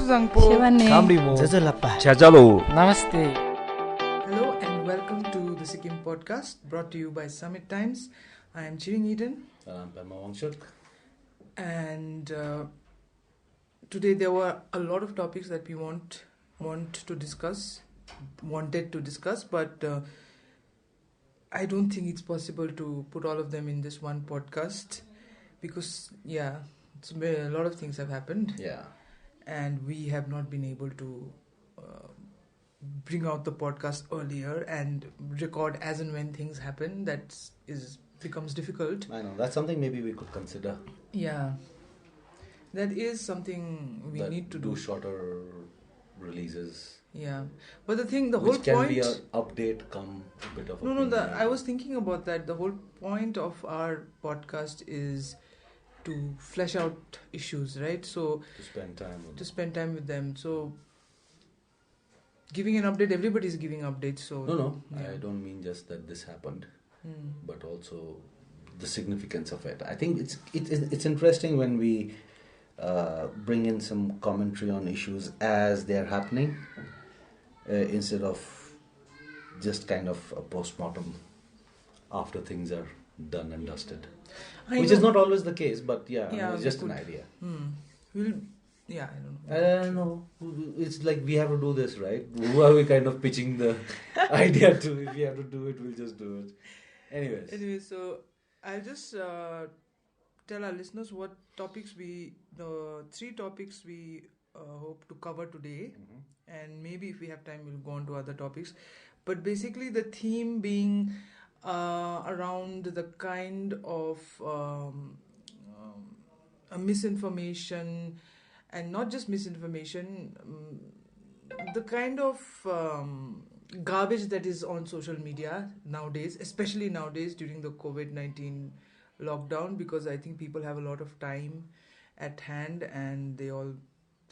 Zangpo. Kamrimo. Chajalo. Namaste. Hello and welcome to the Sikkim podcast brought to you by Summit Times. I am Chiring Eden. I'm Pema Wangchuk. And today there were a lot of topics that we wanted to discuss, but I don't think it's possible to put all of them in this one podcast because, a lot of things have happened. Yeah. And we have not been able to bring out the podcast earlier and record as and when things happen. That becomes difficult. I know. That's something maybe we could consider. Yeah. That is something we need to do. Shorter releases. Yeah. But the whole Which can point... be an update come a bit of I was thinking about that. The whole point of our podcast is to flesh out issues, right? So to spend time with them. So giving an update, everybody's giving updates. So no, yeah. I don't mean just that this happened, but also the significance of it. I think it's interesting when we bring in some commentary on issues as they're happening, instead of just kind of a post-mortem after things are done and dusted. Which is not always the case, but it's just an idea. I don't know. It's like we have to do this, right? Who are we kind of pitching the idea to? If we have to do it, we'll just do it. Anyway, so I'll just tell our listeners what topics the three topics we hope to cover today. And maybe if we have time, we'll go on to other topics. But basically the theme being around the kind of misinformation, and not just misinformation, the kind of garbage that is on social media nowadays, especially nowadays during the COVID-19 lockdown, because I think people have a lot of time at hand and they all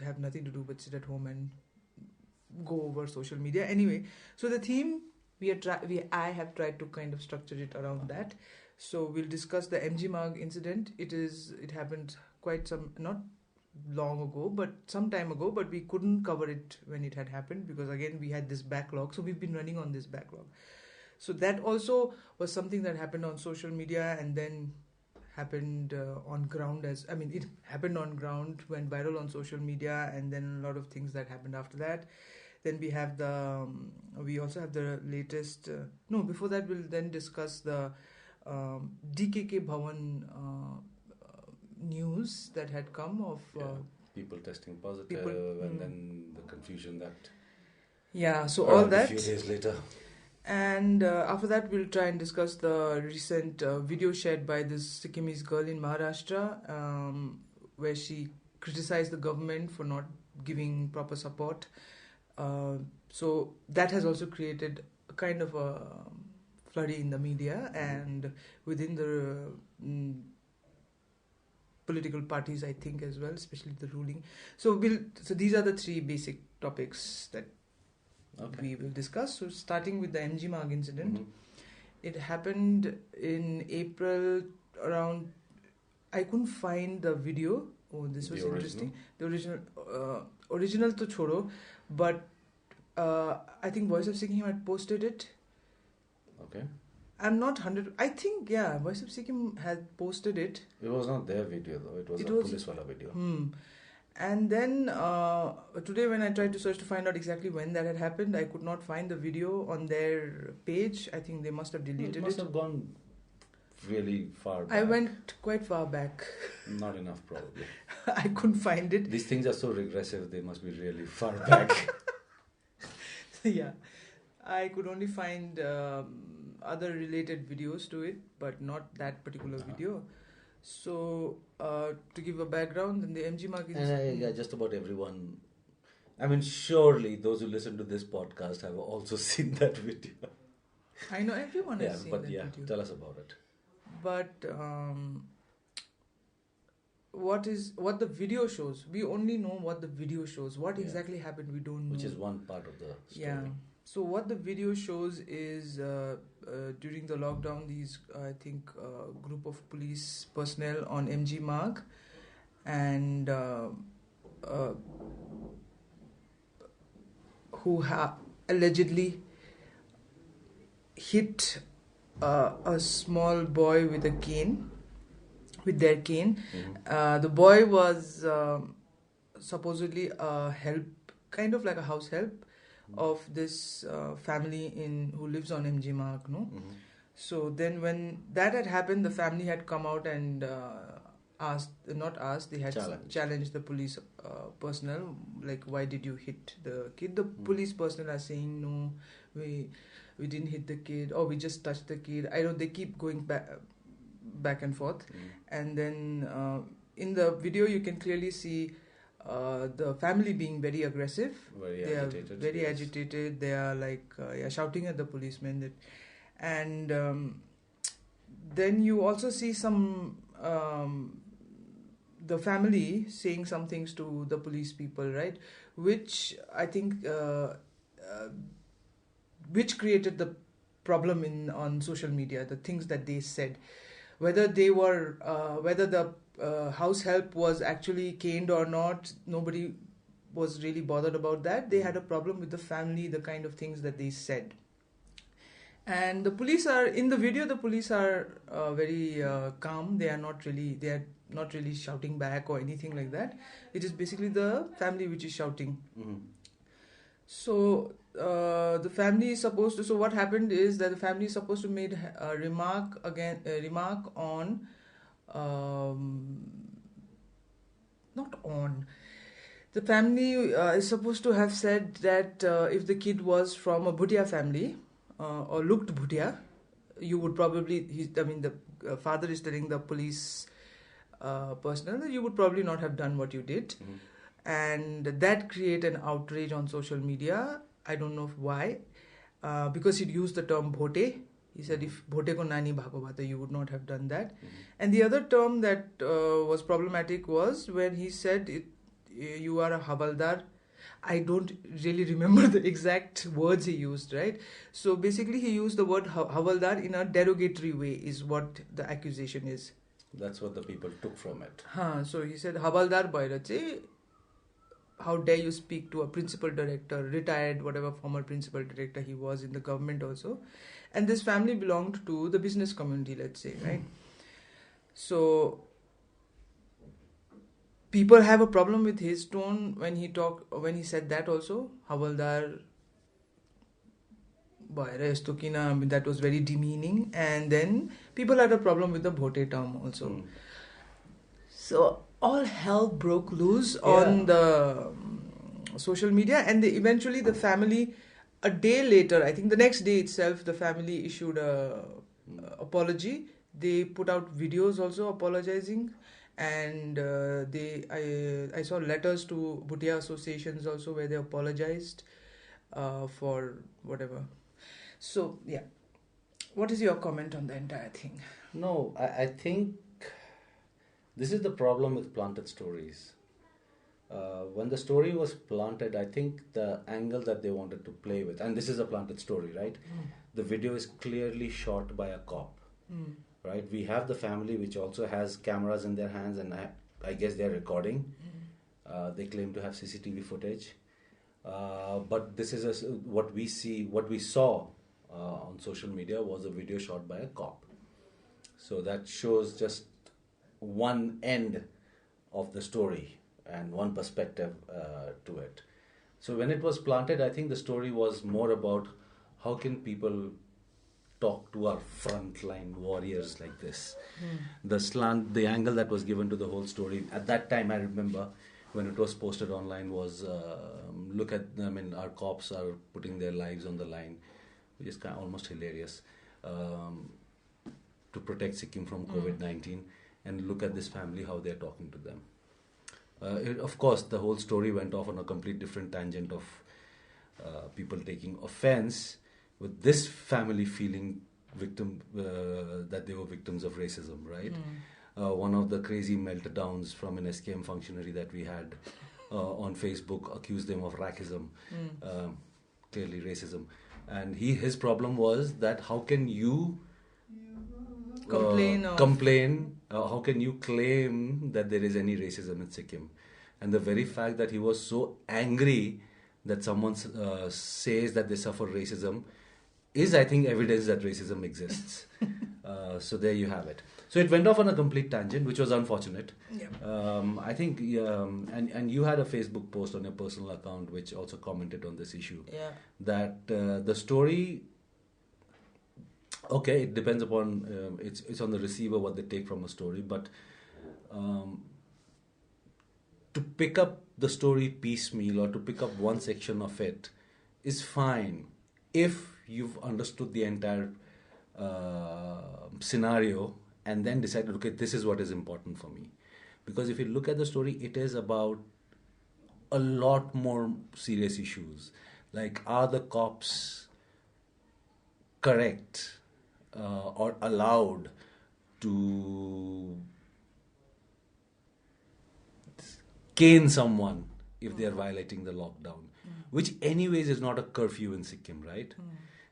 have nothing to do but sit at home and go over social media. Anyway, so the theme I have tried to kind of structure it around that. So we'll discuss the MG Marg incident. It happened not long ago, but some time ago, but we couldn't cover it when it had happened because again we had this backlog. So we've been running on this backlog. So that also was something that happened on social media and then happened on ground it happened on ground, went viral on social media, and then a lot of things that happened after that. Then we have we also have the latest... before that we'll then discuss the DKK Bhavan news that had come of... people testing positive and then the confusion that... Yeah, so all that... a few days later. And after that we'll try and discuss the recent video shared by this Sikkimese girl in Maharashtra, where she criticized the government for not giving proper support. So that has also created a kind of a flurry in the media and within the political parties, I think, as well, especially the ruling. So these are the three basic topics that we will discuss. So starting with the MG Marg incident, it happened in April around... I couldn't find the video. Oh, this was interesting. The original to choro, but I think Voice of Sikkim had posted it. Okay. I'm not 100... I think, Voice of Sikkim had posted it. It was not their video though, it was a police wala video. And then today when I tried to search to find out exactly when that had happened, I could not find the video on their page. I think they must have deleted it. It must have gone really far back. I went quite far back. Not enough probably. I couldn't find it. These things are so regressive, they must be really far back. Yeah. I could only find other related videos to it, but not that particular video. So, to give a background, then the MG Marg is... just about everyone... I mean, surely those who listen to this podcast have also seen that video. I know everyone has seen that video. Tell us about it. But what the video shows, we only know what the video shows. What exactly happened, we don't know. Which is one part of the story. Yeah. So what the video shows is during the lockdown, these group of police personnel on MG Marg, and who allegedly hit a small boy with their cane. The boy was supposedly a help, kind of like a house help of this family who lives on MG Mark, no? So then when that had happened, the family had come out and they had challenged the police personnel, like, why did you hit the kid? The police personnel are saying, no, we didn't hit the kid, or we just touched the kid. I know they keep going back and forth. And then in the video you can clearly see the family being very aggressive. They are very agitated. They are like shouting at the policemen. And then you also see some the family saying some things to the police people, right? Which I think which created the problem on social media. The things that they said, whether the house help was actually caned or not, nobody was really bothered about that. They had a problem with the family, the kind of things that they said. And the police are in the video. The police are very calm. They are not really shouting back or anything like that. It is basically the family which is shouting. So the family is supposed to. So what happened is that the family is supposed to make a remark on. The family is supposed to have said that if the kid was from a Bhutia family or looked Bhutia, you would probably. The father is telling the police personnel that you would probably not have done what you did, and that created an outrage on social media. I don't know why, because he'd used the term bhote. He said if bhote ko nani bhako bhata, you would not have done that. And the other term that was problematic was when he said you are a havaldar. I don't really remember the exact words he used, right? So basically he used the word havaldar in a derogatory way is what the accusation is. That's what the people took from it. So he said havaldar bhaera chahi, how dare you speak to a principal director, retired, whatever former principal director he was in the government also. And this family belonged to the business community, let's say, right? So people have a problem with his tone when he said that also. Havaldar bhaera yasto kina, that was very demeaning. And then people had a problem with the bhote term also. So all hell broke loose on the social media, and eventually the family, a day later, I think the next day itself, the family issued a apology. They put out videos also apologizing, and I saw letters to Bhutia associations also where they apologized for whatever. So yeah, what is your comment on the entire thing? No, I think this is the problem with planted stories. When the story was planted, I think the angle that they wanted to play with, and this is a planted story, right? The video is clearly shot by a cop, right? We have the family which also has cameras in their hands, and I guess they're recording. They claim to have CCTV footage. But this is what we saw on social media was a video shot by a cop. So that shows just one end of the story and one perspective to it. So when it was planted, I think the story was more about how can people talk to our frontline warriors like this. The angle that was given to the whole story at that time, I remember when it was posted online, was our cops are putting their lives on the line, which is kind of almost hilarious, to protect Sikkim from COVID-19. And look at this family, how they're talking to them. Of course, the whole story went off on a complete different tangent of people taking offense with this family feeling that they were victims of racism, right? One of the crazy meltdowns from an SKM functionary that we had on Facebook accused them of racism, clearly racism. And his problem was that how can you complain, how can you claim that there is any racism in Sikkim? And the very fact that he was so angry that someone says that they suffer racism is, I think, evidence that racism exists. So there you have it. So it went off on a complete tangent, which was unfortunate. I think, and you had a Facebook post on your personal account which also commented on this issue. That the story, okay, it depends upon, it's on the receiver what they take from a story, but to pick up the story piecemeal or to pick up one section of it is fine if you've understood the entire scenario and then decided, okay, this is what is important for me. Because if you look at the story, it is about a lot more serious issues. Like, are the cops correct or allowed to cane someone if they are violating the lockdown? Which anyways is not a curfew in Sikkim, right?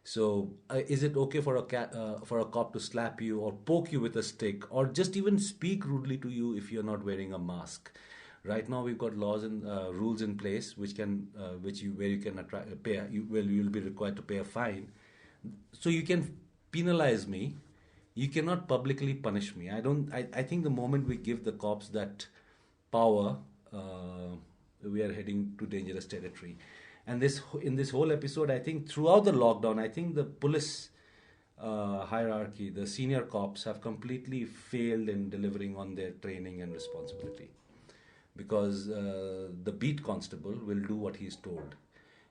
So is it okay for a cop to slap you or poke you with a stick or just even speak rudely to you if you're not wearing a mask? Right now we've got laws and rules in place where you can you'll be required to pay a fine. So you can penalize me. You cannot publicly punish me. I think the moment we give the cops that power, we are heading to dangerous territory. And in this whole episode, I think throughout the lockdown, I think the police hierarchy, the senior cops have completely failed in delivering on their training and responsibility. Because the beat constable will do what he's told.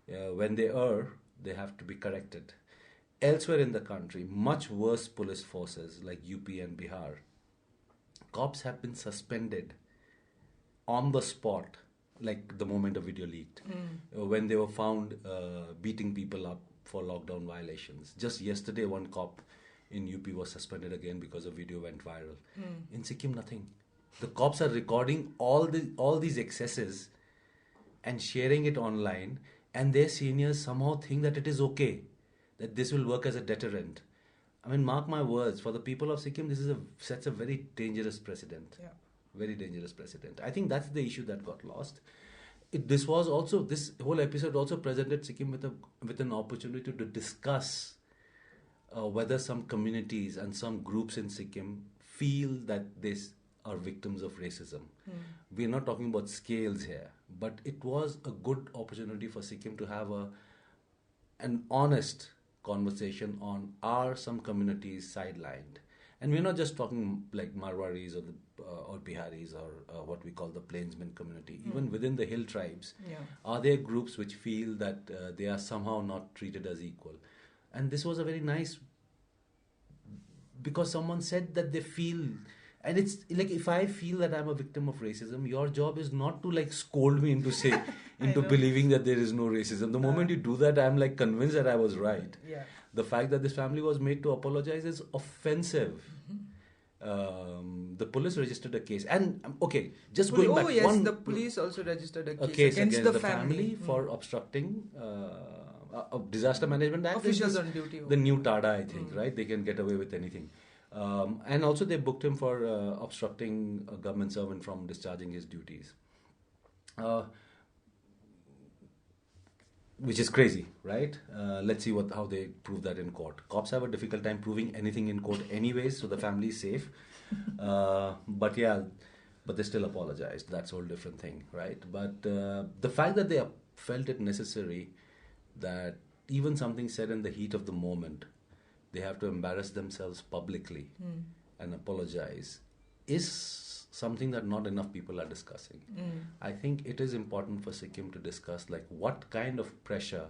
When they err, they have to be corrected. Elsewhere in the country, much worse police forces like UP and Bihar, cops have been suspended on the spot, like the moment a video leaked, when they were found beating people up for lockdown violations. Just yesterday, one cop in UP was suspended again because a video went viral. In Sikkim, nothing. The cops are recording all these excesses and sharing it online, and their seniors somehow think that it is okay, that this will work as a deterrent. I mean, mark my words, for the people of Sikkim, this sets a very dangerous precedent. Very dangerous precedent. I think that's the issue that got lost. This whole episode also presented Sikkim with an opportunity to discuss whether some communities and some groups in Sikkim feel that they are victims of racism. We're not talking about scales here, but it was a good opportunity for Sikkim to have an honest conversation on, are some communities sidelined? And we're not just talking like Marwaris or Biharis or what we call the plainsmen community. Even within the hill tribes, are there groups which feel that they are somehow not treated as equal? And this was a very nice, because someone said that they feel, and it's like, if I feel that I'm a victim of racism, your job is not to like scold me into believing that there is no racism. The moment you do that, I'm like convinced that I was right. The fact that this family was made to apologize is offensive. The police registered a case, and going back. The police also registered a case against the family for obstructing Disaster Management Act. Officials on duty. The new TADA, I think, right? They can get away with anything. And also they booked him for obstructing a government servant from discharging his duties. Which is crazy, right? Let's see how they prove that in court. Cops have a difficult time proving anything in court anyways, so the family is safe. But they still apologized. That's a whole different thing, right? But the fact that they felt it necessary that even something said in the heat of the moment, they have to embarrass themselves publicly and apologize is something that not enough people are discussing. I think it is important for Sikkim to discuss like what kind of pressure,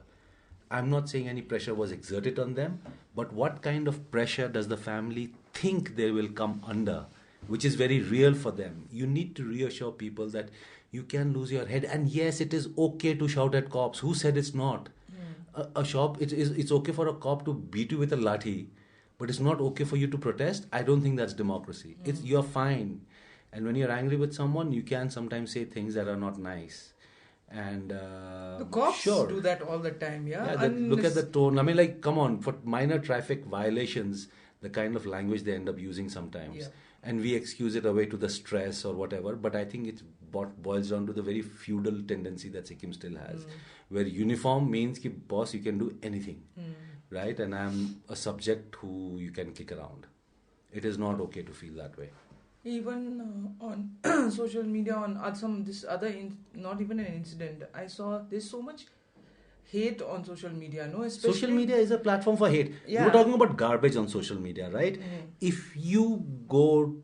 I'm not saying any pressure was exerted on them, but what kind of pressure does the family think they will come under, which is very real for them. You need to reassure people that you can lose your head, and yes, it is okay to shout at cops. Who said it's not? It's okay for a cop to beat you with a lathi, but it's not okay for you to protest. I don't think that's democracy. You're fine. And when you're angry with someone, you can sometimes say things that are not nice. And the cops do that all the time, look at the tone. I mean, like, come on, for minor traffic violations, the kind of language they end up using sometimes. and we excuse it away to the stress or whatever. But I think it boils down to the very feudal tendency that Sikkim still has, where uniform means ki boss, you can do anything, right? And I'm a subject who you can kick around. It is not okay to feel that way. Even on social media, on not even an incident, I saw there's so much hate on social media, no? Especially social media is a platform for hate. Yeah. You were talking about garbage on social media, right? If you go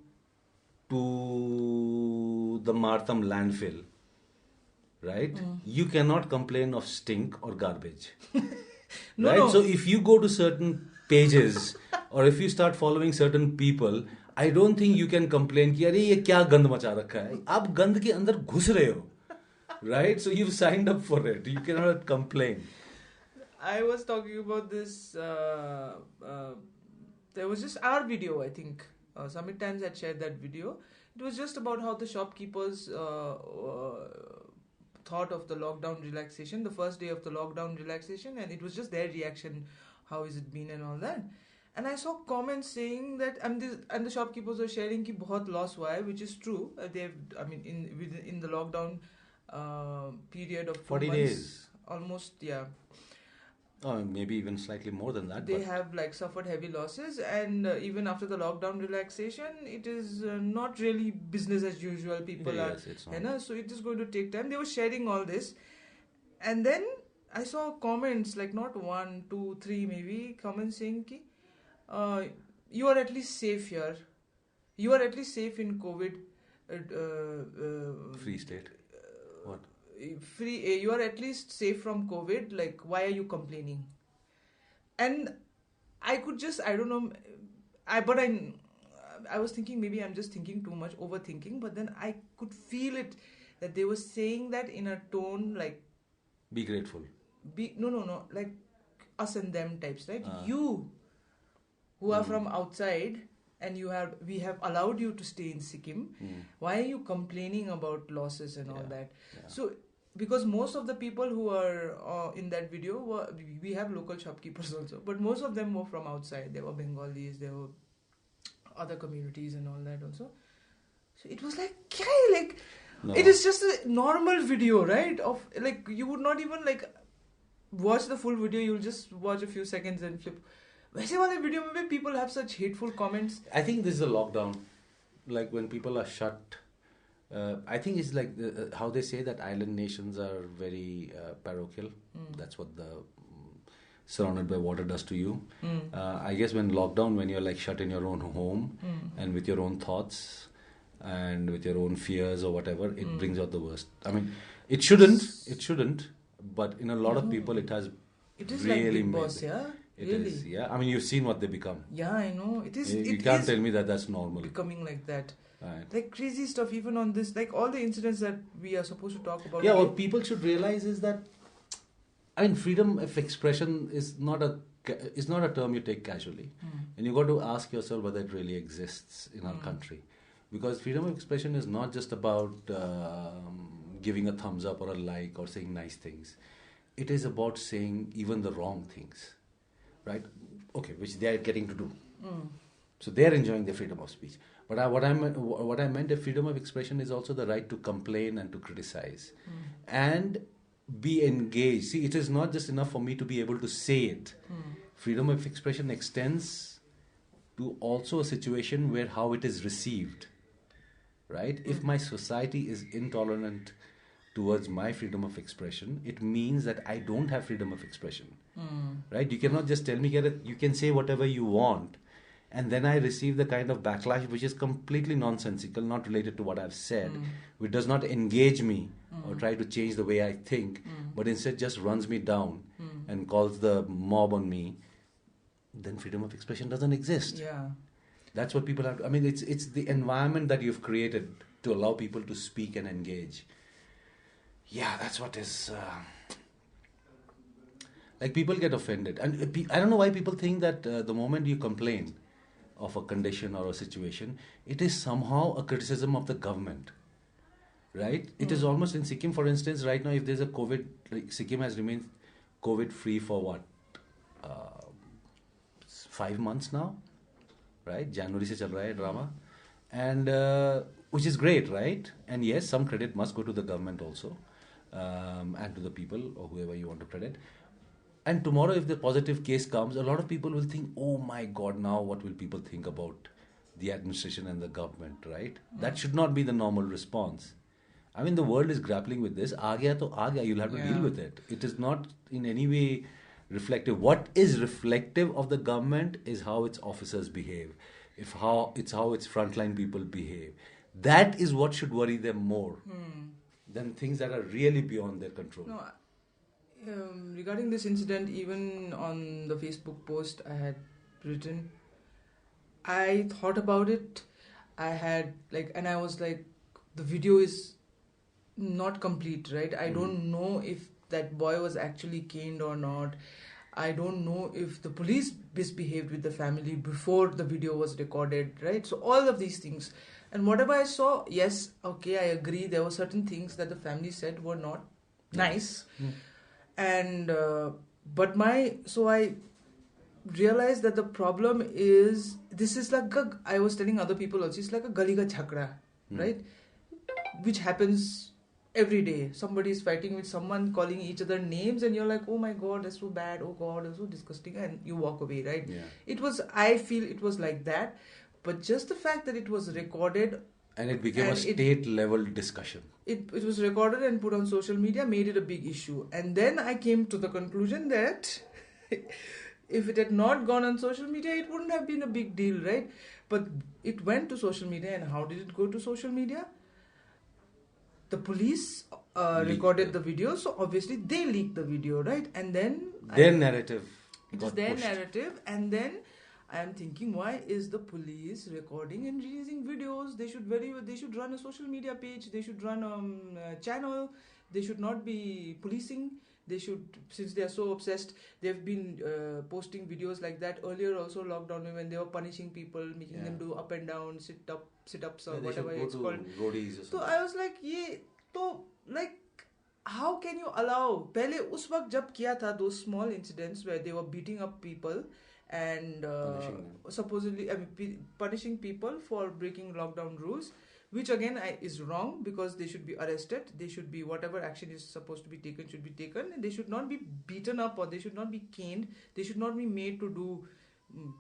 to the Martham landfill, right, you cannot complain of stink or garbage. No, right? no. So if you go to certain pages or if you start following certain people, I don't think you can complain कि अरे ये क्या गंद मचा रखा है. आप गंद के अंदर घुस रहे हो. Right? So you've signed up for it. You cannot complain. I was talking about this. There was just our video, I think. Summit Times had shared that video. It was just about how the shopkeepers thought of the lockdown relaxation, the first day of the lockdown relaxation, and it was just their reaction. How has it been and all that. And I saw comments saying that, and the shopkeepers were sharing कि बहुत loss हुआ है, which is true. In the lockdown period of 40 months, days. almost, yeah. Oh, maybe even slightly more than that. They have suffered heavy losses, and even after the lockdown relaxation, it is not really business as usual. People are, it's not. So it is going to take time. They were sharing all this, and then I saw comments not 1, 2, 3 maybe comments saying ki, you are at least safe here. You are at least safe in COVID. Free state. What? You are at least safe from COVID. Why are you complaining? And I could just, I don't know, I was thinking maybe I'm just thinking too much, overthinking, but then I could feel it that they were saying that in a tone be grateful. No, like us and them types, right? You who are from outside and we have allowed you to stay in Sikkim, why are you complaining about losses and all that? Yeah. So because most of the people who are in that video we have local shopkeepers also, but most of them were from outside. They were Bengalis, there were other communities and all that also. So it was No. it is just a normal video, right? Of you would not even watch the full video. You'll just watch a few seconds and flip. वैसे वाले video में भी people have such hateful comments. I think this is a lockdown. When people are shut, I think it's how they say that island nations are very parochial. That's what the surrounded by water does to you. I guess when you're shut in your own home and with your own thoughts and with your own fears or whatever, it brings out the worst. I mean, it shouldn't, but in a lot of people it has really like Big made Boss, it. yeah? It Really? is, yeah. I mean, you've seen what they become. Yeah, I know. It is. You can't tell me that that's normal. Becoming like that. Right. Crazy stuff, even on this, all the incidents that we are supposed to talk about. Yeah, what people should realize is that, freedom of expression is not a term you take casually. And you got to ask yourself whether it really exists in our country. Because freedom of expression is not just about giving a thumbs up or a like or saying nice things. It is about saying even the wrong things. Right? Okay, which they are getting to do. So they are enjoying their freedom of speech. But what I meant, the freedom of expression is also the right to complain and to criticize. And be engaged. See, it is not just enough for me to be able to say it. Freedom of expression extends to also a situation where how it is received. Right? If my society is intolerant towards my freedom of expression, it means that I don't have freedom of expression. Right? You cannot just tell me you can say whatever you want, and then I receive the kind of backlash which is completely nonsensical, not related to what I've said, which does not engage me or try to change the way I think, but instead just runs me down and calls the mob on me. Then freedom of expression doesn't exist. Yeah. That's what people have to... it's the environment that you've created to allow people to speak and engage. Yeah, that's what is... people get offended. And I don't know why people think that the moment you complain of a condition or a situation, it is somehow a criticism of the government. Right? It is almost in Sikkim, for instance, right now, if there's a COVID... Sikkim has remained COVID-free for what? 5 months now? Right? January se chal raha hai drama. and which is great, right? And yes, some credit must go to the government also, and to the people or whoever you want to credit. And tomorrow, if the positive case comes, a lot of people will think, oh my God, now what will people think about the administration and the government, right? That should not be the normal response. I mean, the world is grappling with this. Aa gaya to aa gaya. You'll have to deal with it. It is not in any way reflective. What is reflective of the government is how its officers behave, if how its frontline people behave. That is what should worry them more than things that are really beyond their control. No, regarding this incident, even on the Facebook post I had written, I thought about it. I had and I was like, the video is not complete, right? I don't know if that boy was actually caned or not. I don't know if the police misbehaved with the family before the video was recorded, right? So all of these things. And whatever I saw, yes, okay, I agree. There were certain things that the family said were not nice. And, so I realized that the problem is, this is like, I was telling other people also, it's like a gali ka jhagda, right? Which happens every day. Somebody is fighting with someone, calling each other names, and you're like, oh my God, that's so bad, oh God, that's so disgusting, and you walk away, right? I feel it was like that, but just the fact that it was recorded, and it became a state level discussion. It was recorded and put on social media, made it a big issue. And then I came to the conclusion that if it had not gone on social media, it wouldn't have been a big deal, right? But it went to social media, and how did it go to social media? The police recorded the video, so obviously they leaked the video, right? And then their narrative. It is their narrative, and then I am thinking, why is the police recording and releasing videos? They should run a social media page. They should run a channel. They should not be policing. They should, since they are so obsessed, they've been posting videos like that earlier also, lockdown, when they were punishing people, making them do up and down, sit-ups or whatever it's called. So I was like, how can you allow? Pehle us waqt jab kiya tha, those small incidents where they were beating up people and supposedly punishing people for breaking lockdown rules, which again is wrong, because they should be arrested. They should be, whatever action is supposed to be taken should be taken, and they should not be beaten up, or they should not be caned. They should not be made to do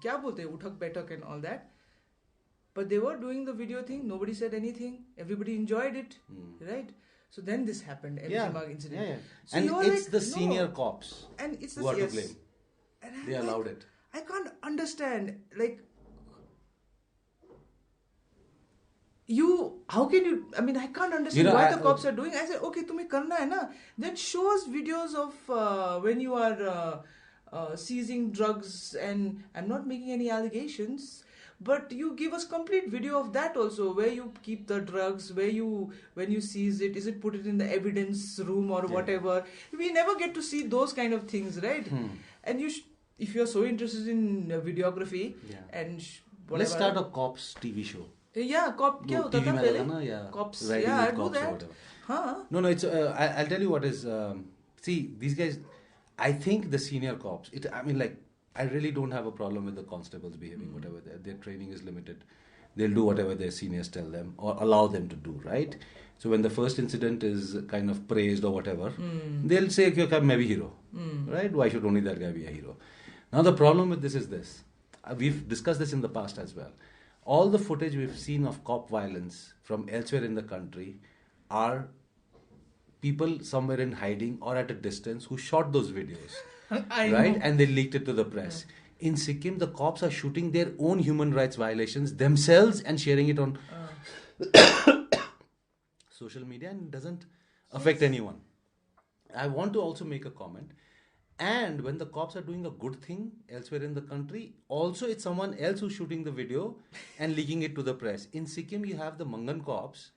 kya bolte uthak baitak and all that. But they were doing the video thing. Nobody said anything. Everybody enjoyed it, right? So then this happened, MC Marg incident. So and it's the senior cops and it's who are to blame. They allowed it. I can't understand, how can you, I can't understand why the cops are doing. I said, okay, tumhe karna hai na, then show us videos of when you are seizing drugs, and I'm not making any allegations, but you give us complete video of that also, where you keep the drugs, when you seize it, is it put it in the evidence room or whatever. We never get to see those kind of things, right? And if you're so interested in videography and whatever, let's start a cops TV show. Yeah, cop kya hota tha pehle? Cops, I'd do that. No, it's I'll tell you what is. See, these guys, I think the senior cops. I really don't have a problem with the constables behaving whatever their training is limited. They'll do whatever their seniors tell them or allow them to do, right? So when the first incident is kind of praised or whatever, they'll say, "Okay, I'm a hero," right? Why should only that guy be a hero? Now the problem with this is this. We've discussed this in the past as well. All the footage we've seen of cop violence from elsewhere in the country are people somewhere in hiding or at a distance who shot those videos, right? And they leaked it to the press. In Sikkim, the cops are shooting their own human rights violations themselves and sharing it on social media, and it doesn't affect anyone. I want to also make a comment. And when the cops are doing a good thing elsewhere in the country, also it's someone else who's shooting the video and leaking it to the press. In Sikkim, you have the Mangan cops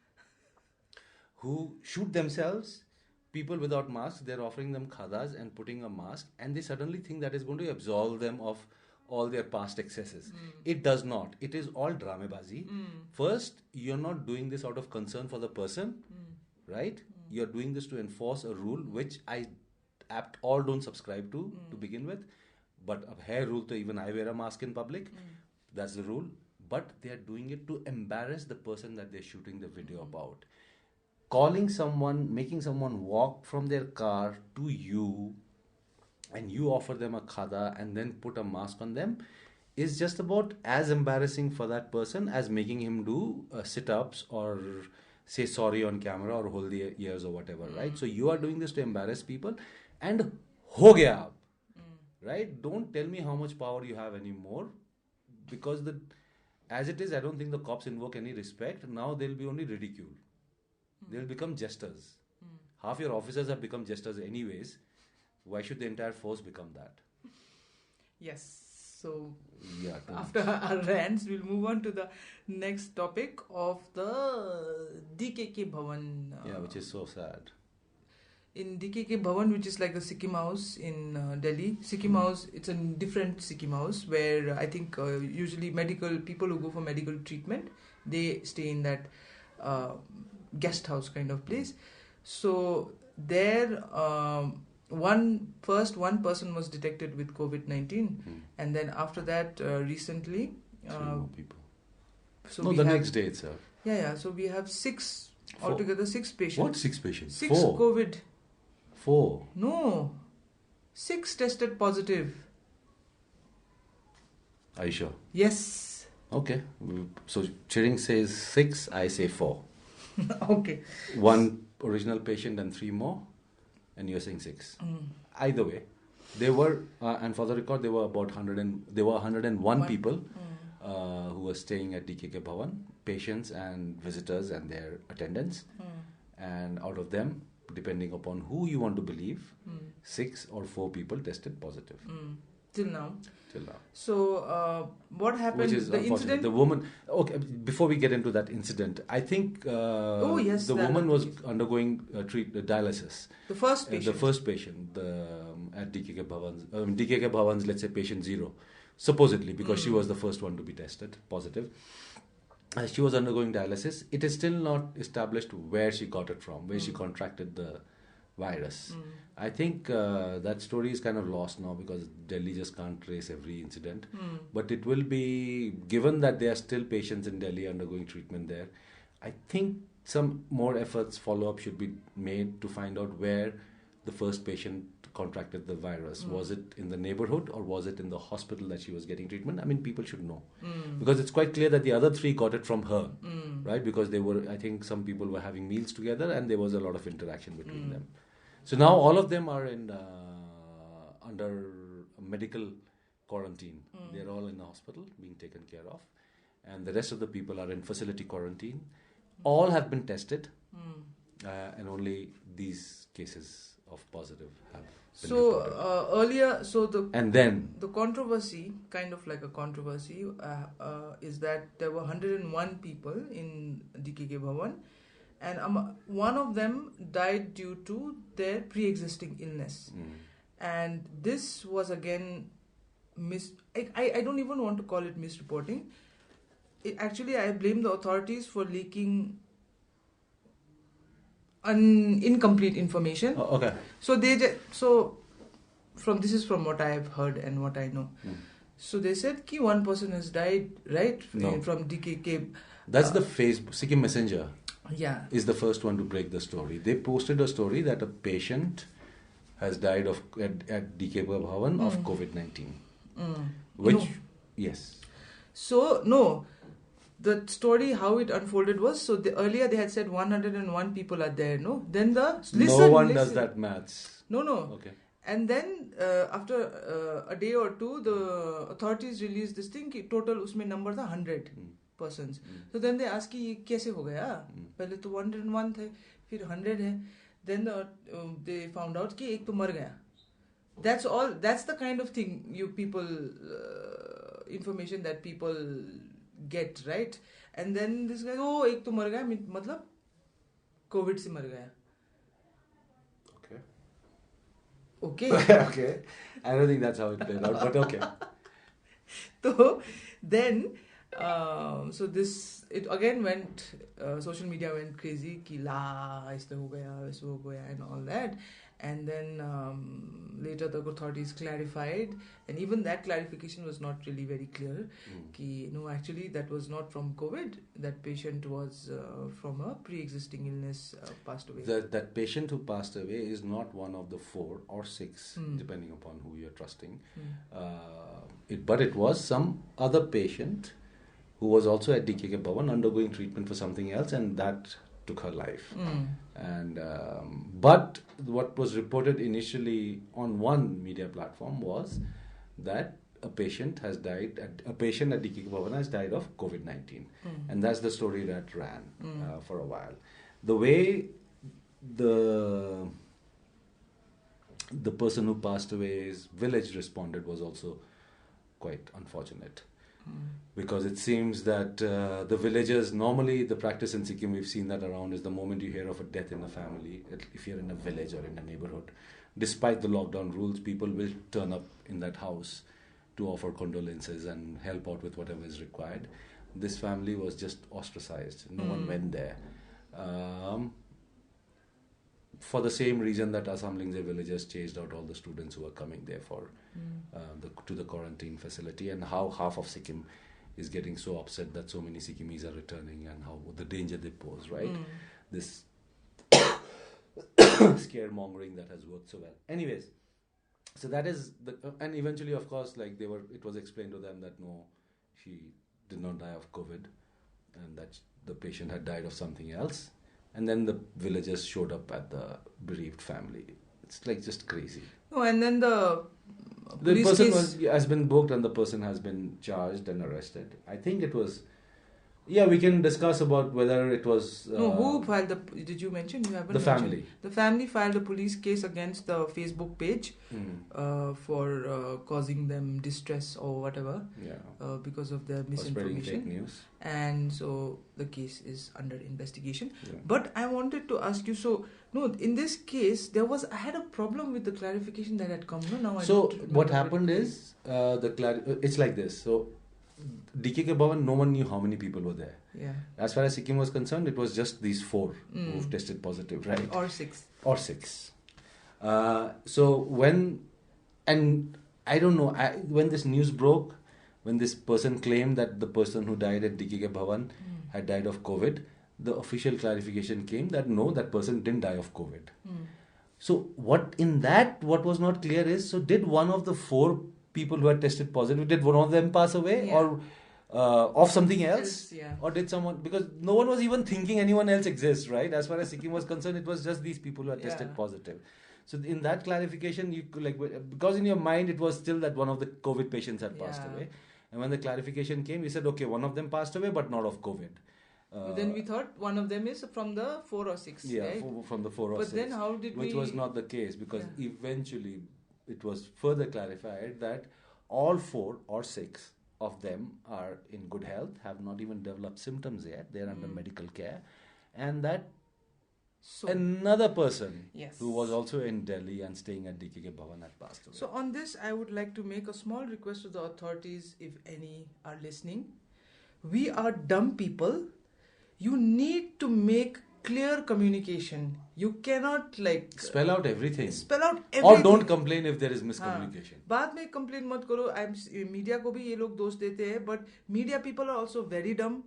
who shoot themselves, people without masks. They're offering them khadas and putting a mask, and they suddenly think that is going to absolve them of all their past excesses. It does not. It is all dramabazi. First, you're not doing this out of concern for the person, right? You're doing this to enforce a rule which I all don't subscribe to begin with, but a hair rule to even I wear a mask in public, that's the rule. but they are doing it to embarrass the person that they're shooting the video about. Calling someone, making someone walk from their car to you, and you offer them a khada and then put a mask on them, is just about as embarrassing for that person as making him do sit-ups or say sorry on camera or hold the ears or whatever, right? So you are doing this to embarrass people, and ho gaya ab, right? Don't tell me how much power you have anymore, because as it is, I don't think the cops invoke any respect. Now they'll be only ridiculed. They'll become jesters. Half your officers have become jesters anyways. Why should the entire force become that? Yes. So, yeah, after our rants, we'll move on to the next topic of the DKK Bhavan. Which is so sad. In DKK Bhavan, which is like the Sikkim House in Delhi. Sikkim House, it's a different Sikkim House where I think usually people who go for medical treatment, they stay in that guest house kind of place. So there, one person was detected with COVID-19, and then after that, recently, 3 more people. So no, the next day itself. Yeah. So we have 6 altogether. 6 patients. What 6 patients? 6 4. COVID. 4. No, 6 tested positive. Are you sure? Yes. Okay. So Chiring says 6. I say 4. Okay. 1 original patient and 3 more. And you're saying 6. Either way, they were, and for the record, there were about 101 people who were staying at DKK Bhavan, patients and visitors and their attendants. And out of them, depending upon who you want to believe, 6 or 4 people tested positive. Till now. So, what happened? Which is the unfortunate. incident. The woman. Okay, before we get into that incident, I think the woman was undergoing dialysis. The first patient. At DKK Bhavan's. DKK Bhavan's, let's say, patient 0, supposedly, because she was the first one to be tested positive. She was undergoing dialysis. It is still not established where she got it from, where she contracted the virus. I think that story is kind of lost now because Delhi just can't trace every incident. But it will be, given that there are still patients in Delhi undergoing treatment there, I think some more efforts, follow-up should be made to find out where the first patient contracted the virus. Was it in the neighborhood or was it in the hospital that she was getting treatment? I mean, people should know. Because it's quite clear that the other 3 got it from her, right? Because I think some people were having meals together and there was a lot of interaction between them. So now all of them are under medical quarantine. They're all in the hospital being taken care of. And the rest of the people are in facility quarantine. All have been tested. And only these cases of positive have been reported. The controversy, kind of like a controversy, is that there were 101 people in DKK Bhavan, and one of them died due to their pre-existing illness. And this was again I don't even want to call it misreporting. Actually, I blame the authorities for leaking incomplete information. Okay. So this is from what I have heard and what I know. So they said ki one person has died, right? No. From DKK. That's the Facebook Sikkim Messenger. Yeah. Is the first one to break the story. They posted a story that a patient has died at DKK Bhavan of COVID-19. Which yes. So no. The story, how it unfolded was, earlier they had said 101 people are there, no? Then no one does that maths. No. Okay. And then after a day or two, the authorities released this thing, total usme number tha 100 persons. So then they asked कि ये कैसे हो गया? पहले तो 101 थे, फिर 100 है. Then they found out कि एक तो मर गया. That's all. That's the kind of thing information that people get, right? And then this guy, एक तो मर गया, मतलब COVID से मर गया. Okay. Okay. I don't think that's how it played out, but okay. So then, it again went, social media went crazy, कि ला, ऐसे हो गया, and all that. and then later the authorities clarified, and even that clarification was not really very clear. Ki, no, actually that was not from COVID. That patient was from a pre-existing illness, passed away. That patient who passed away is not one of the 4 or 6, depending upon who you're trusting. But it was some other patient who was also at DKK Bhavan undergoing treatment for something else, and that took her life. And but what was reported initially on one media platform was that a patient at DKK Bhavan has died of COVID-19, and that's the story that ran for a while. The way the person who passed away's village responded was also quite unfortunate. Because it seems that the villagers, normally the practice in Sikkim, we've seen that around, is the moment you hear of a death in a family, if you're in a village or in a neighborhood, despite the lockdown rules, people will turn up in that house to offer condolences and help out with whatever is required. This family was just ostracized. No one went there. For the same reason that Assam Lingze villagers chased out all the students who were coming there for to the quarantine facility, and how half of Sikkim is getting so upset that so many Sikkimis are returning, and how the danger they pose, right? This scaremongering that has worked so well. Anyways, so that is and eventually, of course, it was explained to them that no, she did not die of COVID, and that the patient had died of something else. And then the villagers showed up at the bereaved family. It's just crazy. Oh, and then the person has been booked, and the person has been charged and arrested. I think it was. Yeah, we can discuss about whether it was. Who filed the? Did you mention? You haven't. The family. The family filed a police case against the Facebook page for causing them distress or whatever. Yeah. Because of their misinformation. Spreading fake news. And so the case is under investigation. Yeah. But I wanted to ask you. So no, in this case, I had a problem with the clarification that had come. No, now I So don't what happened is it's like this. So DKK Bhavan, no one knew how many people were there. Yeah. As far as Sikkim was concerned, it was just these 4 who've tested positive, right? Or 6. Or 6. So when this news broke, when this person claimed that the person who died at DKK Bhavan had died of COVID, the official clarification came that no, that person didn't die of COVID. So what was not clear is, so did one of the 4 people who had tested positive, did one of them pass away or of something else? Yeah. Or did someone, because no one was even thinking anyone else exists, right? As far as Sikkim was concerned, it was just these people who had tested positive. So in that clarification, you could because in your mind it was still that one of the COVID patients had passed away. And when the clarification came, we said, okay, one of them passed away, but not of COVID. Then we thought one of them is from the 4 or 6, right? From the 4 or 6. But then how did which was not the case, because eventually it was further clarified that all 4 or 6 of them are in good health, have not even developed symptoms yet, they are under medical care, and that another person who was also in Delhi and staying at DKK Bhavan had passed away. So on this, I would like to make a small request to the authorities, if any are listening. We are dumb people. You need to make clear communication. You cannot spell out everything. Or don't complain if there is miscommunication. बाद में complain मत करो. Media को भी ये लोग दोष देते हैं, but media people are also very dumb,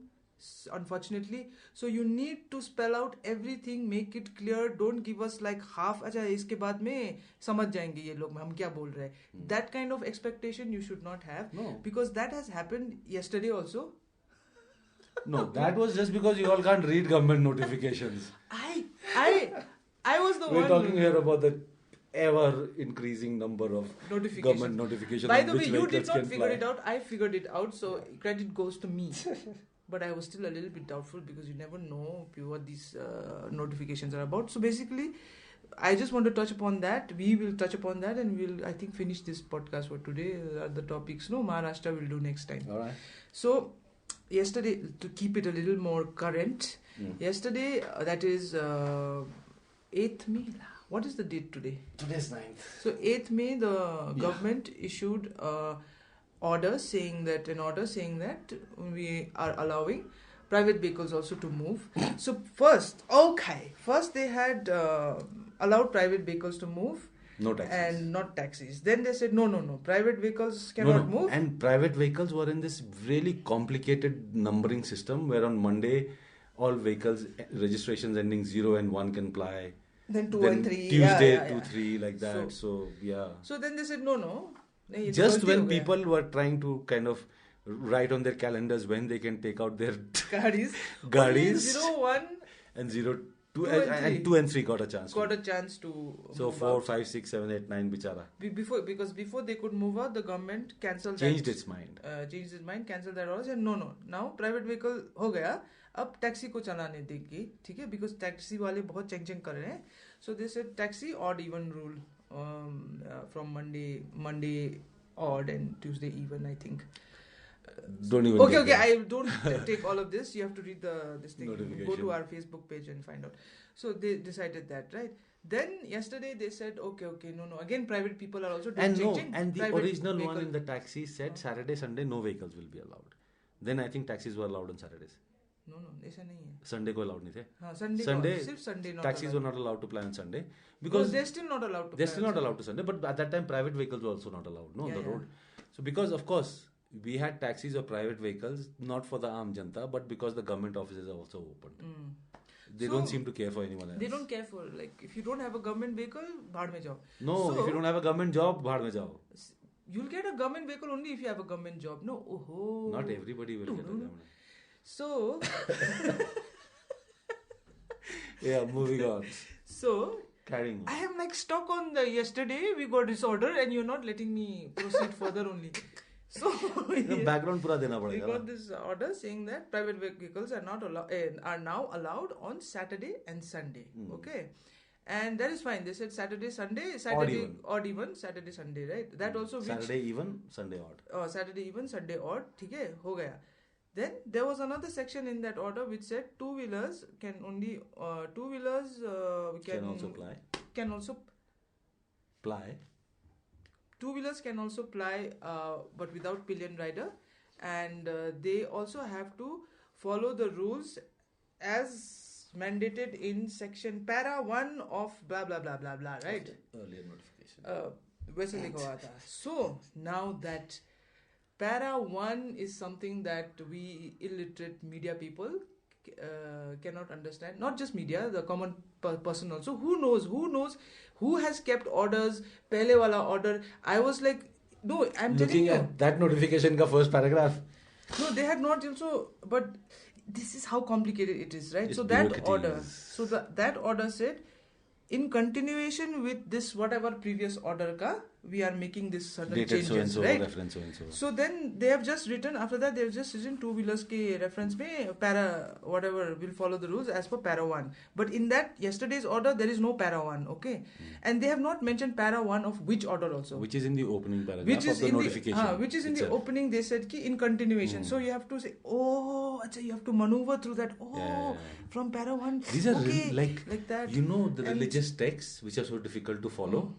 unfortunately. So you need to spell out everything, make it clear. Don't give us half. अच्छा इसके बाद में समझ जाएंगे ये लोग हम क्या बोल रहे हैं. That kind of expectation you should not have. No. Because that has happened yesterday also. No, that was just because you all can't read government notifications. I was the one. We're talking here about the ever increasing number of government notifications. By the way, you did not figure it out. I figured it out, so credit goes to me. But I was still a little bit doubtful because you never know what these notifications are about. So basically, I just want to touch upon that. We will touch upon that, and we'll, I think, finish this podcast for today. The topics, Maharashtra will do next time. All right. So yesterday, to keep it a little more current, yesterday, that is 8th May. What is the date today? Today's 9th. So 8th May, the government issued an order saying that we are allowing private vehicles also to move. So first they had allowed private vehicles to move. No taxis. And not taxis. Then they said, no. Private vehicles cannot move. And private vehicles were in this really complicated numbering system where on Monday, all vehicles, registrations ending 0 and 1 can ply. Then 2 and 3. Tuesday, 2, 3, like that. So then they said, no. Just when people were trying to kind of write on their calendars when they can take out their gadis. 0, 1. And 0, 2 and 2 and 3 got a chance. To so 4, 5, 6, 7, 8, 9 bichara. Before they could move out, the government changed its mind. Cancelled that orders, and no. Now private vehicle हो गया. अब taxi को चलाने देंगे, ठीक है? Because taxi वाले बहुत चेंग कर रहे हैं. So they said taxi odd even rule from Monday odd and Tuesday even, I think. Don't even. Okay. I don't take all of this. You have to read this thing. Go to our Facebook page and find out. So they decided that, right? Then yesterday they said, okay, no. Again, private people are also doing changing. And the original one in the taxi said Saturday, Sunday, no vehicles will be allowed. Then I think taxis were allowed on Saturdays. No, ऐसा नहीं है. Sunday को allowed नहीं थे. हाँ, सिर्फ Sunday not taxis allowed. were not allowed to fly on Sunday because they're still not allowed to. They're still not allowed to Sunday, but at that time private vehicles were also not allowed. On the road. So because of course we had taxis or private vehicles not for the aam janta, but because the government offices are also opened. They don't seem to care for anyone else. They don't care for, like, if you don't have a government vehicle, bhaad mein jao. No, if you don't have a government job, bhaad mein jao. You'll get a government vehicle only if you have a government job. No, not everybody will get a government. So, yeah, moving on. So, carrying on. I am like stuck on the yesterday we got this order and you're not letting me proceed further only. So background pura dena padega. We got this order saying that private vehicles are now allowed on Saturday and Sunday. Okay. And that is fine. They said Saturday, odd even, Saturday, Sunday, right? That also Saturday even, Sunday odd. Saturday even, Sunday odd. ठीक है, हो गया. Then there was another section in that order which said two-wheelers can also ply. Two-wheelers can also ply, but without pillion rider, and they also have to follow the rules as mandated in section para 1 of blah blah blah blah blah, right? Earlier notification. वैसे लिखा हुआ था. So now that para 1 is something that we illiterate media people cannot understand. Not just media, the common person also. Who knows who has kept orders? Pehle wala order. I was like, no, I'm looking at that notification ka first paragraph. No, they had not also, but this is how complicated it is, right? So that order, that order said, in continuation with this whatever previous order ka, we are making this certain dated changes, so right? Reference so. So then they have just written, after that they have just written two-wheelers ke reference mein para whatever will follow the rules as per para 1. But in that yesterday's order there is no para 1, okay? And they have not mentioned para 1 of which order also. Which is in the opening paragraph of the notification. Which is in the opening, they said ki in continuation. So you have to say, you have to maneuver through that. From para 1. These are like that. You know the religious texts which are so difficult to follow.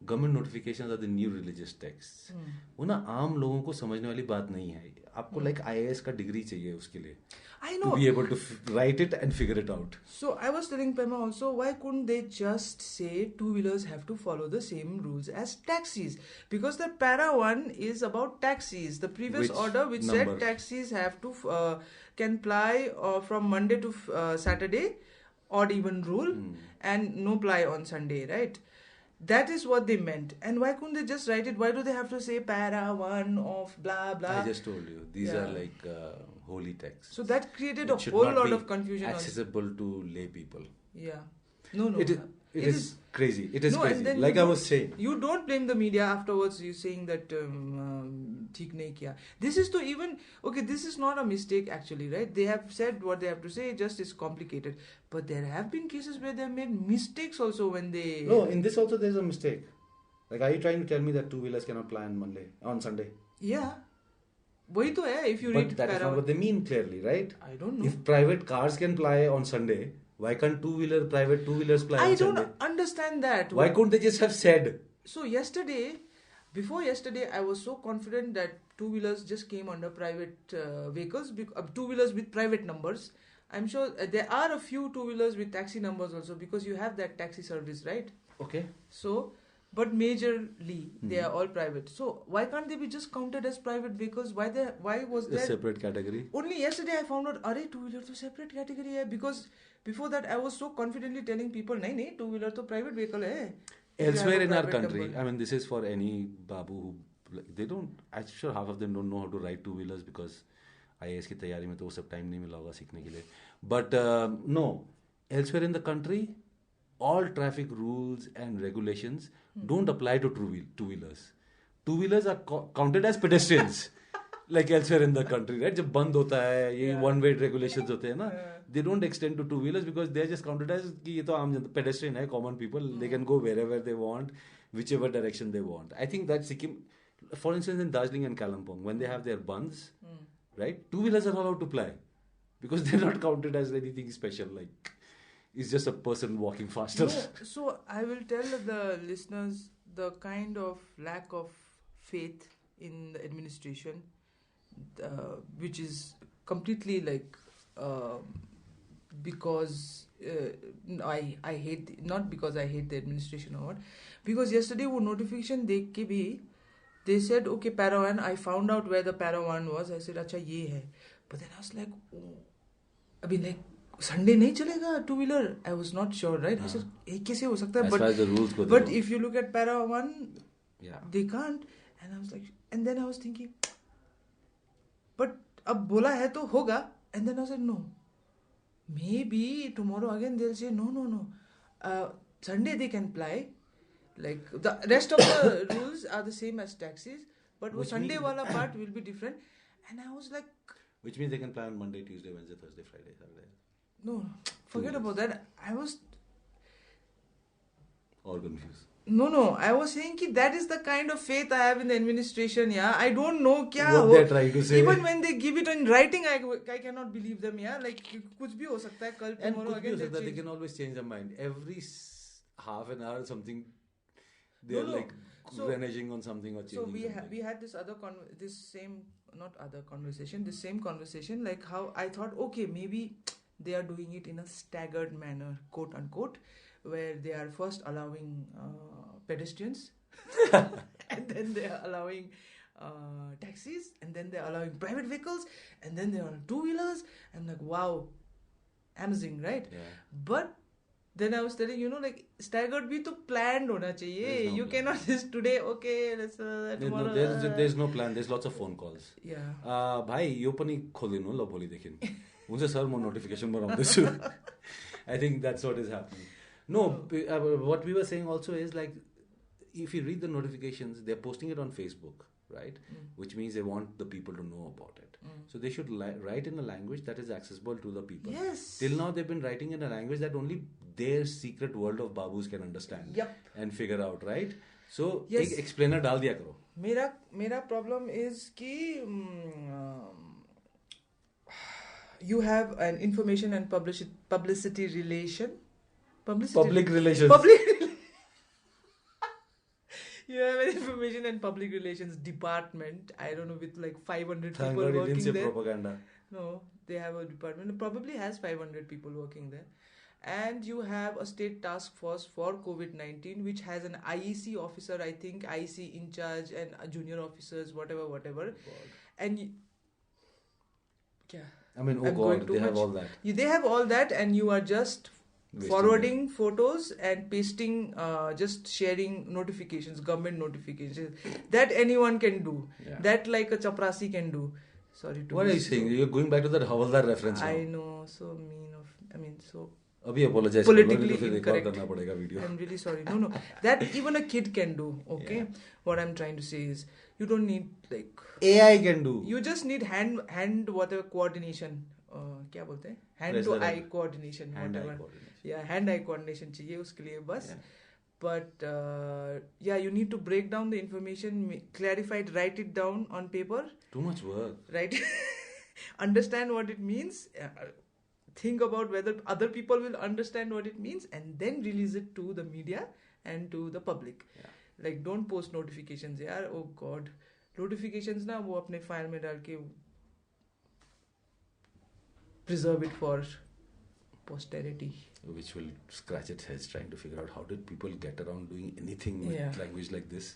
Government notifications are the new religious texts. वो ना आम लोगों को समझने वाली बात नहीं है. आपको like IAS का डिग्री चाहिए उसके लिए. I know. To be able to write it and figure it out. So I was telling Pema also, why couldn't they just say two-wheelers have to follow the same rules as taxis? Because the para 1 is about taxis. The previous order which said taxis have to can ply from Monday to Saturday, odd even rule, and no ply on Sunday, right? That is what they meant. And why couldn't they just write it? Why do they have to say para 1 of blah blah? I just told you. These are like holy texts. So that created a whole lot of confusion. Accessible to lay people. Yeah. No. It is crazy. It is crazy. And like I was saying. You don't blame the media afterwards. You saying that theek nahi kiya. This is to even this is not a mistake actually, right? They have said what they have to say. Just is complicated. But there have been cases where they have made mistakes also when they. No, in this also there is a mistake. Like, are you trying to tell me that two-wheelers cannot ply on Sunday? Yeah. वही तो है. If you but read. But that is not what they mean clearly, right? I don't know. If private cars can ply on Sunday, why can't private two-wheelers ply on Sunday? I don't understand that. Why couldn't they just have said? So before yesterday, I was so confident that two-wheelers just came under private vehicles, two-wheelers with private numbers. I'm sure there are a few two-wheelers with taxi numbers also, because you have that taxi service, right? Okay. So, but majorly they are all private. So why can't they be just counted as private vehicles? Why was A there separate category. only yesterday I found out, arey two-wheeler to separate category hai, because before that I was so confidently telling people, nahi, two-wheeler to private vehicle hai. If you have Elsewhere a in our private country, number. I mean, this is for any babu who they don't. I'm sure half of them don't know how to ride two-wheelers because IAS की तैयारी में तो वो सब time नहीं मिला होगा सीखने के लिए. But no, elsewhere in the country, all traffic rules and regulations don't apply to two-wheelers. Two-wheelers are counted as pedestrians. Like elsewhere in the country, right? जब बंद होता है ये one way regulations होते हैं ना, they don't extend to two-wheelers because they're just counted as कि ये तो आम जनता pedestrian है, common people, they can go wherever they want, whichever direction they want. I think that Sikkim, for instance, in Darjeeling and Kalimpong, when they have their bandhs, right, two-wheelers are allowed to fly because they're not counted as anything special. Like it's just a person walking faster. No, so I will tell the listeners the kind of lack of faith in the administration, which is completely like because I hate, not because I hate the administration or what, because yesterday वो notification देख के भी they said okay para 1, I found out where the para 1 was. I said अच्छा ये है, but then I was like oh, I mean like Sunday नहीं चलेगा two wheeler. I was not sure, right? I said एक कैसे हो सकता है? As But far as the rules go, but if you look at para 1, yeah, they can't. And I was like, and then I was thinking, but अब बोला है तो होगा. And then I said no, maybe tomorrow again they'll say no. Sunday they can fly. Like the rest of the rules are the same as taxis, but वो Sunday wala part will be different. And I was like, which means they can fly on Monday, Tuesday, Wednesday, Thursday, Friday, Saturday. no, forget about that. I was All confused. No. I was saying कि that is the kind of faith I have in the administration. Yeah, I don't know क्या what हो. they're trying to say. Even when they give it in writing, I cannot believe them. Yeah, like कुछ भी हो सकता है कल And tomorrow could be again also that they change. can always change their mind. Every half an hour, something they're No. like So- reneging on something or changing So something. we had this same conversation, like how I thought okay, maybe they are doing it in a staggered manner, quote unquote, where they are first allowing pedestrians and then they are allowing taxis, and then they are allowing private vehicles, and then they are two-wheelers. I'm like, wow, amazing, right? Yeah. But then I was telling, like staggered bhi to planned hona chahiye. There's no You plan. cannot just today, okay, let's tomorrow. There's no plan. There's lots of phone calls. Yeah. भाइ यो पनि खोलिदिनु ल भोलिदेखि हुन्छ sir म notification बनाउँदैछु. I think that's what is happening. No, what we were saying also is like if you read the notifications, they're posting it on Facebook, right? Which means they want the people to know about it. So they should write in a language that is accessible to the people. Yes. Till now they've been writing in a language that only their secret world of babus can understand. Yep. And figure out, right? So Yes. एक explainer डाल दिया करो. मेरा problem is कि you have an information and publicity relation. Public relations. You have an information and public relations department. I don't know, with like 500 Thank people God he working didn't say there. propaganda. No, they have a department. It probably has 500 people working there. And you have a state task force for COVID-19, which has an IEC officer, I think, IEC in charge, and junior officers, whatever. God. And yeah. I mean, I'm going God, too they have much. all that. They have all that, and you are just Wasting forwarding photos and pasting, just sharing notifications, government notifications. That anyone can do. Yeah. That like a chaprasi can do. Sorry to What are you saying? You're going back to that Havaldar reference now. I know, so mean of. I mean, so अभी apologize politically करो, नहीं तो फिर एक और incorrect. करना पड़ेगा video. I'm really sorry. No. That even a kid can do. Okay. Yeah. What I'm trying to say is, you don't need like. AI can do. You just need hand whatever coordination. क्या बोलते हैं? Hand Press to the eye button. coordination. Hand-eye Whatever. coordination. Yeah, hand-eye coordination चाहिए उसके लिए बस. Yeah. But yeah, you need to break down the information, clarify it, write it down on paper, Too much work. right? Understand what it means. Think about whether other people will understand what it means, and then release it to the media and to the public. Yeah. Like don't post notifications. यार, oh God, notifications ना वो अपने file में डाल के preserve it for posterity. Which will scratch its head trying to figure out how did people get around doing anything with Yeah. language like this.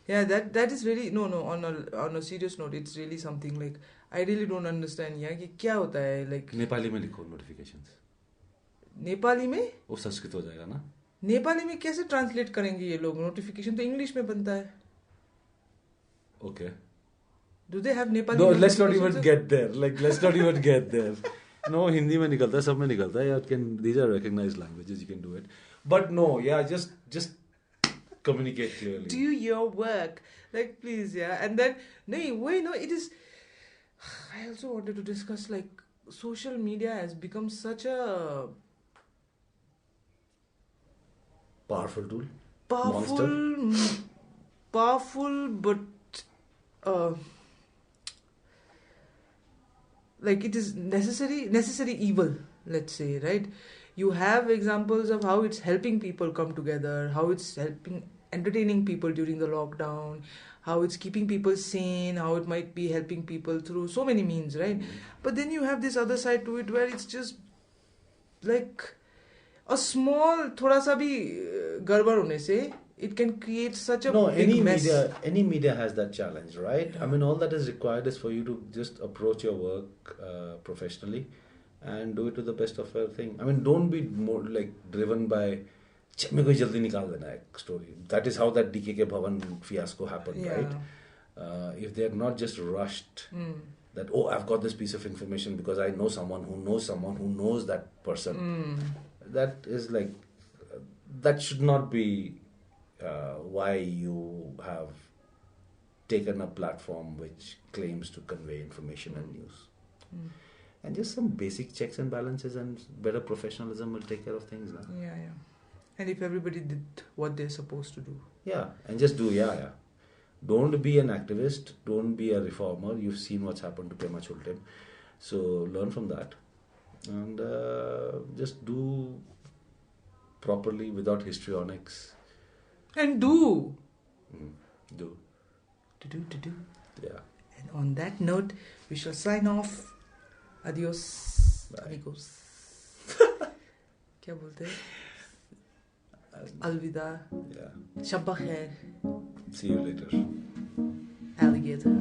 Yeah, that is really no. On a serious note, it's really something like I really don't understand. Yeah, कि क्या होता है like Nepali में लिखो notifications. Nepali में वो संस्कृत हो जाएगा ना. नेपाली में कैसे ट्रांसलेट करेंगे ये लोग? नोटिफिकेशन तो इंग्लिश में बनता है. Okay. Do they have Nepali? No, let's not even notifications? get there. Like, let's not even get there. No, Hindi में निकलता है, सब में निकलता है. You can, these are recognized languages. You can do it. But no, yeah, just communicate clearly. Do your work, like please, yeah. And then no, wait, no, it is. I also wanted to discuss like social media has become such a Powerful tool. powerful, Monster. powerful, but like it is necessary evil. Let's say, right? You have examples of how it's helping people come together, how it's helping entertaining people during the lockdown, how it's keeping people sane, how it might be helping people through so many means, right? But then you have this other side to it where it's just like a small थोड़ा सा भी गड़बड़ होने से it can create such a No, big mess. any media has that challenge, right? I mean, all that is required is for you to just approach your work professionally and do it to the best of your thing. I mean, don't be more like driven by मेरे को जल्दी निकाल देना है story. That is how that DKK Bhavan fiasco happened, Yeah. right? If they had not just rushed that, oh, I've got this piece of information because I know someone who knows that person. That is like, that should not be why you have taken a platform which claims to convey information and news. And just some basic checks and balances and better professionalism will take care of things now. Yeah. And if everybody did what they're supposed to do. Yeah, and just do, yeah. Don't be an activist, don't be a reformer. You've seen what's happened to Pema Chultem. So learn from that. And just do properly without histrionics. And do. Do. To do. Yeah. And on that note, we shall sign off. Adios, Bye. amigos. क्या बोलते हैं? अलविदा. Yeah. शब्बा खैर. See you later. Alligator.